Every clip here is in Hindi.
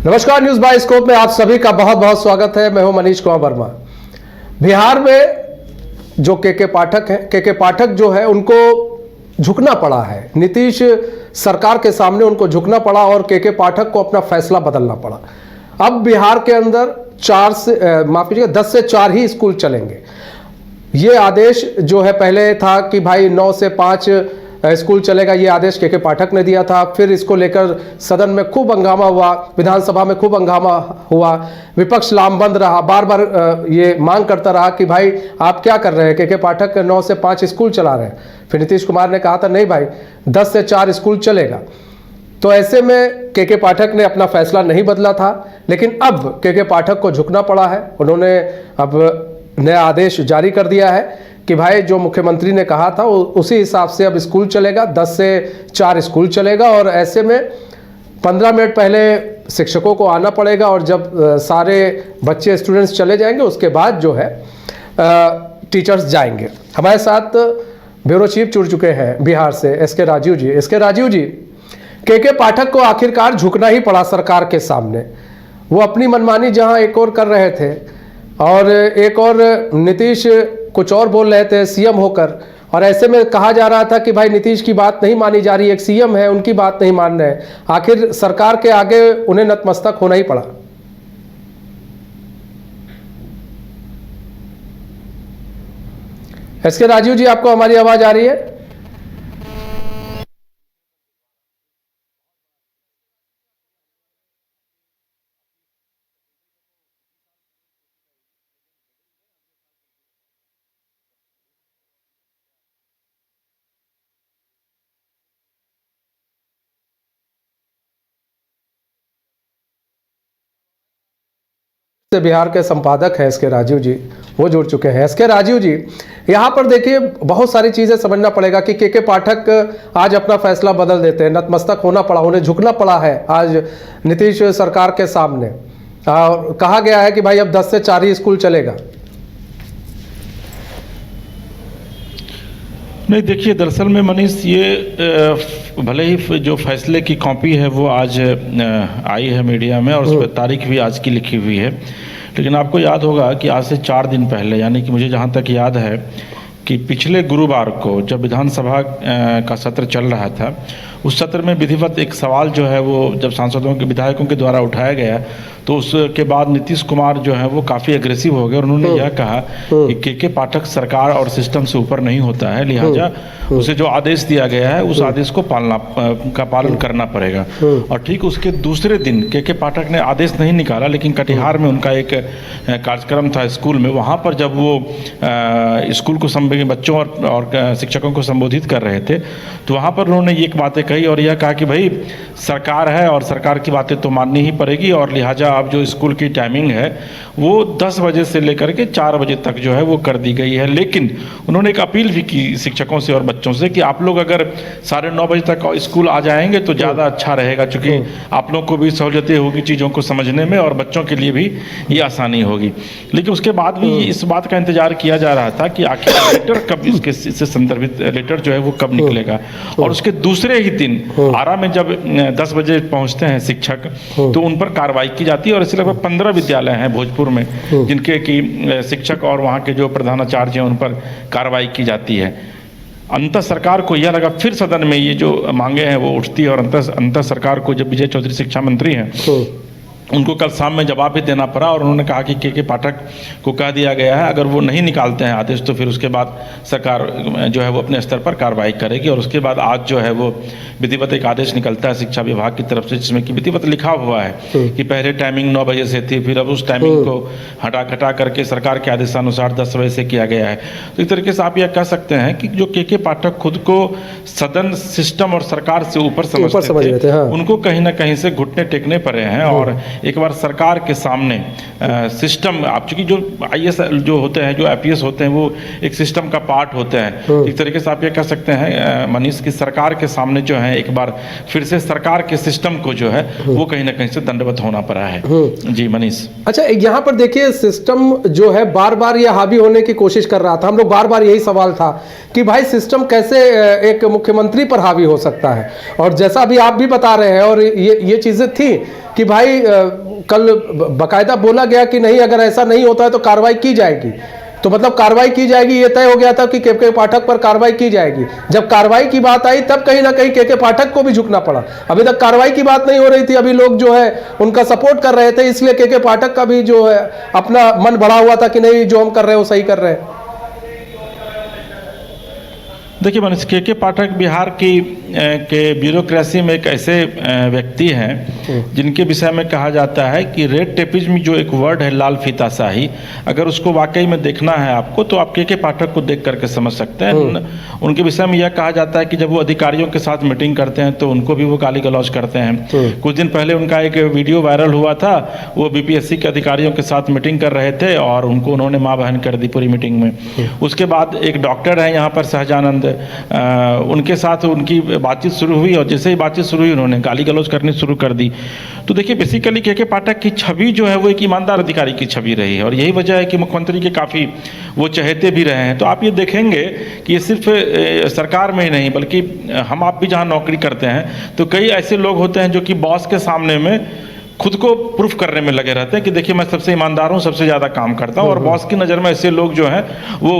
नमस्कार, न्यूज बाय स्कोप में आप सभी का बहुत बहुत स्वागत है। मैं हूं मनीष कुमार वर्मा। बिहार में जो के पाठक हैं, के पाठक जो है उनको झुकना पड़ा है। नीतीश सरकार के सामने उनको झुकना पड़ा और के पाठक को अपना फैसला बदलना पड़ा। अब बिहार के अंदर 10 से 4 ही स्कूल चलेंगे। ये आदेश जो है पहले था कि भाई 9 से 5 स्कूल चलेगा, ये आदेश के पाठक ने दिया था। फिर इसको लेकर सदन में खूब हंगामा हुआ, विधानसभा में खूब हंगामा हुआ, विपक्ष लामबंद रहा, बार बार ये मांग करता रहा कि भाई आप क्या कर रहे हैं, के पाठक 9 से 5 स्कूल चला रहे हैं। फिर नीतीश कुमार ने कहा था नहीं भाई 10 से 4 स्कूल चलेगा। तो ऐसे में के पाठक ने अपना फैसला नहीं बदला था, लेकिन अब के पाठक को झुकना पड़ा है। उन्होंने अब नया आदेश जारी कर दिया है कि भाई जो मुख्यमंत्री ने कहा था उसी हिसाब से अब स्कूल चलेगा, 10 से 4 स्कूल चलेगा। और ऐसे में 15 मिनट पहले शिक्षकों को आना पड़ेगा और जब सारे बच्चे स्टूडेंट्स चले जाएंगे उसके बाद जो है टीचर्स जाएंगे। हमारे साथ ब्यूरो चीफ जुड़ चुके हैं बिहार से, एसके राजीव जी। एसके राजीव जी, के पाठक को आखिरकार झुकना ही पड़ा सरकार के सामने। वो अपनी मनमानी जहां एक और कर रहे थे और एक और नीतीश कुछ और बोल रहे थे सीएम होकर, और ऐसे में कहा जा रहा था कि भाई नीतीश की बात नहीं मानी जा रही, एक सीएम है उनकी बात नहीं मान रहे। आखिर सरकार के आगे उन्हें नतमस्तक होना ही पड़ा। एसके राजीव जी, आपको हमारी आवाज आ रही है? से बिहार के संपादक हैं एसके राजीव जी, वो जुड़ चुके हैं। एसके राजीव जी, यहाँ पर देखिए बहुत सारी चीज़ें समझना पड़ेगा कि के पाठक आज अपना फैसला बदल देते हैं, नतमस्तक होना पड़ा, उन्हें झुकना पड़ा है आज नीतीश सरकार के सामने। कहा गया है कि भाई अब 10 से 4 ही स्कूल चलेगा। नहीं, देखिए दरअसल में मनीष, ये भले ही जो फैसले की कॉपी है वो आज आई है मीडिया में और उस पर तारीख भी आज की लिखी हुई है, लेकिन आपको याद होगा कि आज से 4 दिन पहले, यानी कि मुझे जहाँ तक याद है कि पिछले गुरुवार को जब विधानसभा का सत्र चल रहा था, उस सत्र में विधिवत एक सवाल जो है वो जब सांसदों के विधायकों के द्वारा उठाया गया तो उसके बाद नीतीश कुमार जो है वो काफ़ी एग्रेसिव हो गए और उन्होंने यह कहा कि के पाठक सरकार और सिस्टम से ऊपर नहीं होता है, लिहाजा उसे जो आदेश दिया गया है उस आदेश को पालन करना पड़ेगा। और ठीक उसके दूसरे दिन के पाठक ने आदेश नहीं निकाला, लेकिन कटिहार में उनका एक कार्यक्रम था स्कूल में। वहाँ पर जब वो स्कूल को बच्चों और शिक्षकों को संबोधित कर रहे थे तो वहाँ पर उन्होंने एक बातें कही और यह कहा कि भाई सरकार है और सरकार की बातें तो माननी ही पड़ेगी, और लिहाजा अब जो स्कूल की टाइमिंग है वो 10 बजे से लेकर के 4 बजे तक जो है वो कर दी गई है। लेकिन उन्होंने एक अपील भी की शिक्षकों से और बच्चों से कि आप लोग अगर 9:30 बजे तक स्कूल आ जाएंगे तो ज़्यादा अच्छा रहेगा, क्योंकि आप लोग को भी सहूलियतें होगी चीज़ों को समझने में और बच्चों के लिए भी ये आसानी होगी। लेकिन उसके बाद भी इस बात का इंतजार किया जा रहा था कि आखिर लेटर कब इससे संदर्भित लेटर जो है वो कब निकलेगा। और उसके दूसरे ही दिन आरा में जब 10 बजे पहुंचते हैं शिक्षक तो उन पर कार्रवाई की जाती है, और इससे लगभग 15 विद्यालय हैं भोजपुर में जिनके कि शिक्षक और वहाँ के जो प्रधानाचार्य हैं उन पर कार्रवाई की जाती है। अंतर सरकार को यह लगा, फिर सदन में ये जो मांगे हैं वो उठती है, और अंतर सरकार को जब विजय चौधरी शिक्षा मंत्री हैं उनको कल शाम में जवाब भी देना पड़ा, और उन्होंने कहा कि के पाठक को कह दिया गया है अगर वो नहीं निकालते हैं आदेश तो फिर उसके बाद सरकार जो है वो अपने स्तर पर कार्रवाई करेगी। और उसके बाद आज जो है वो विधिवत एक आदेश निकलता है शिक्षा विभाग की तरफ से, जिसमें कि विधिवत लिखा हुआ है कि पहले टाइमिंग 9 बजे से थी, फिर अब उस टाइमिंग को हटा करके सरकार के आदेशानुसार 10 बजे से किया गया है। तो इस तरीके से आप यह कह सकते हैं कि जो के पाठक खुद को सदन, सिस्टम और सरकार से ऊपर समझते थे, उनको कहीं ना कहीं से घुटने टेकने पड़े हैं। और एक बार सरकार के सामने सिस्टम, आप चूंकि जो आईएएस जो होते हैं, जो आईपीएस होते हैं, वो एक सिस्टम का पार्ट होते हैं। एक तरीके से आप ये कह सकते हैं मनीष की सरकार के सामने जो है एक बार फिर से सरकार के सिस्टम को जो है वो कहीं ना कहीं से दंडवत होना पड़ा है। जी मनीष। अच्छा, यहाँ पर देखिए सिस्टम जो है बार बार ये हावी होने की कोशिश कर रहा था। हम लोग बार बार यही सवाल था कि भाई सिस्टम कैसे एक मुख्यमंत्री पर हावी हो सकता है, और जैसा भी आप भी बता रहे हैं और ये चीजें थी कि भाई कल बाकायदा बोला गया कि नहीं, अगर ऐसा नहीं होता है तो कार्रवाई की जाएगी। तो मतलब कार्रवाई की जाएगी, ये तय हो गया था कि के पाठक पर कार्रवाई की जाएगी। जब कार्रवाई की बात आई तब कहीं ना कहीं के पाठक को भी झुकना पड़ा। अभी तक कार्रवाई की बात नहीं हो रही थी, अभी लोग जो है उनका सपोर्ट कर रहे थे, इसलिए के पाठक का भी जो है अपना मन बढ़ा हुआ था कि नहीं, जो हम कर रहे हैं वो सही कर रहे हैं। देखिए मनीष, के पाठक बिहार की के ब्यूरोक्रेसी में एक ऐसे व्यक्ति हैं जिनके विषय में कहा जाता है कि रेड टेपिज्म जो एक वर्ड है, लाल फीताशाही, अगर उसको वाकई में देखना है आपको तो आप के पाठक को देख करके समझ सकते हैं। उनके विषय में यह कहा जाता है कि जब वो अधिकारियों के साथ मीटिंग करते हैं तो उनको भी वो गाली गलौज करते हैं। कुछ दिन पहले उनका एक वीडियो वायरल हुआ था, वो बीपीएससी के अधिकारियों के साथ मीटिंग कर रहे थे और उनको उन्होंने माँ बहन कर दी पूरी मीटिंग में। उसके बाद एक डॉक्टर है यहाँ पर सहजानंद, उनके साथ उनकी बातचीत शुरू हुई और जैसे ही बातचीत शुरू हुई उन्होंने गाली गलौज करनी शुरू कर दी। तो देखिए बेसिकली के पाठक की छवि जो है वो एक ईमानदार अधिकारी की छवि रही है और यही वजह है कि मुख्यमंत्री के काफ़ी वो चहेते भी रहे हैं। तो आप ये देखेंगे कि ये सिर्फ सरकार में ही नहीं बल्कि हम आप भी जहाँ नौकरी करते हैं तो कई ऐसे लोग होते हैं जो कि बॉस के सामने में खुद को प्रूफ करने में लगे रहते हैं कि देखिए मैं सबसे ईमानदार हूँ, सबसे ज़्यादा काम करता हूँ। और बॉस की नज़र में ऐसे लोग जो हैं वो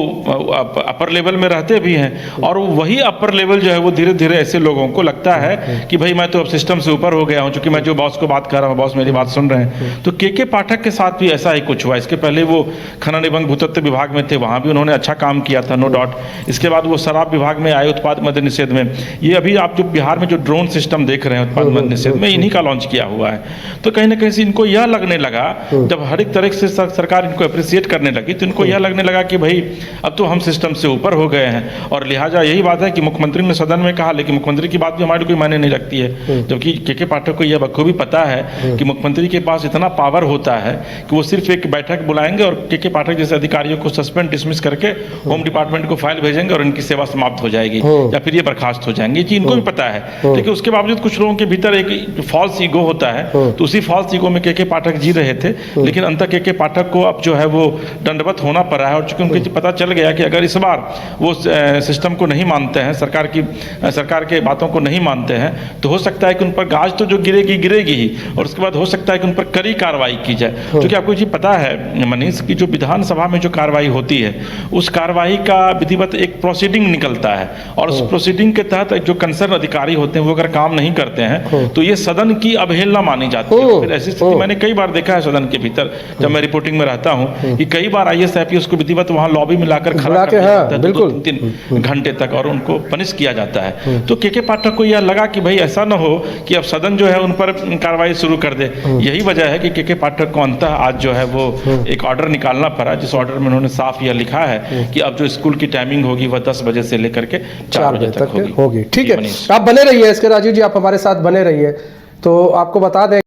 अपर लेवल में रहते भी हैं और वही अपर लेवल जो है वो धीरे धीरे ऐसे लोगों को लगता है कि भाई मैं तो अब सिस्टम से ऊपर हो गया हूँ, चूँकि मैं जो बॉस को बात कर रहा हूँ बॉस मेरी बात सुन रहे हैं। तो के पाठक के साथ भी ऐसा ही कुछ हुआ। इसके पहले वो खनन एवं भूतत्व विभाग में थे, वहाँ भी उन्होंने अच्छा काम किया था, नो डाउट। इसके बाद वो शराब विभाग में आए, उत्पाद मद्य निषेध में। ये अभी आप जो बिहार में जो ड्रोन सिस्टम देख रहे हैं उत्पाद मद्य निषेध में, इन्हीं का लॉन्च किया हुआ है। तो कहीं ना कहीं से इनको यह लगने लगा, जब हर एक तरह से सरकार इनको अप्रिशिएट करने लगी तो इनको यह लगने लगा कि भाई अब तो हम सिस्टम से ऊपर हो गए हैं। और लिहाजा यही बात है कि मुख्यमंत्री ने सदन में कहा, लेकिन मुख्यमंत्री की बात भी हमारी कोई मायने नहीं रखती है, जबकि के पाठक को यह बखूबी पता है कि मुख्यमंत्री के पास इतना पावर होता है कि वो सिर्फ एक बैठक बुलाएंगे और के पाठक जैसे अधिकारियों को सस्पेंड डिसमिस करके होम डिपार्टमेंट को फाइल भेजेंगे और इनकी सेवा समाप्त हो जाएगी या फिर ये बर्खास्त हो जाएंगे। जी इनको भी पता है, लेकिन उसके बावजूद कुछ लोगों के भीतर एक फॉल्स ईगो होता है, तो उसी फॉल्स ईगो में के पाठक जी रहे थे। लेकिन अंत के पाठक को अब जो है वो दंडवत होना पड़ा है और चूंकि उनको पता चल गया कि अगर इस बार वो सिस्टम को नहीं मानते हैं, सरकार के बातों को नहीं मानते हैं, तो हो सकता है कि उन पर गाज तो जो गिरेगी ही और उसके बाद हो सकता है कि उन पर कड़ी कार्रवाई की जाए। क्योंकि आपको जी पता है मनीष की जो विधानसभा में जो कार्रवाई होती है उस कार्रवाई का विधिवत एक प्रोसीडिंग निकलता है और उस प्रोसीडिंग के तहत जो कंसर्न अधिकारी होते हैं वो अगर काम नहीं करते हैं तो ये सदन की अवहेलना मानी जाती है। फिर ऐसी स्थिति मैंने कई बार देखा है सदन के भीतर, जब मैं रिपोर्टिंग में रहता हूं, कि कई बार IAS IPS को विधिवत वहां लॉबी में लाकर खड़ा कर दिया जाता है 2-3 घंटे तक और उनको पनिश किया जाता है। तो के पाठक को यह लगा कि भाई ऐसा ना हो कि अब सदन जो है उन पर कार्रवाई शुरू कर दे। यही वजह है कि के पाठक को अंततः आज जो है वो एक ऑर्डर निकालना पड़ा, जिस ऑर्डर में उन्होंने साफ यह लिखा है कि अब जो स्कूल की टाइमिंग होगी वह 10 बजे से लेकर के 4 बजे तक होगी। ठीक है, आप बने रहिए इसके राजीव जी, आप हमारे साथ बने रहिए। तो आपको बता दें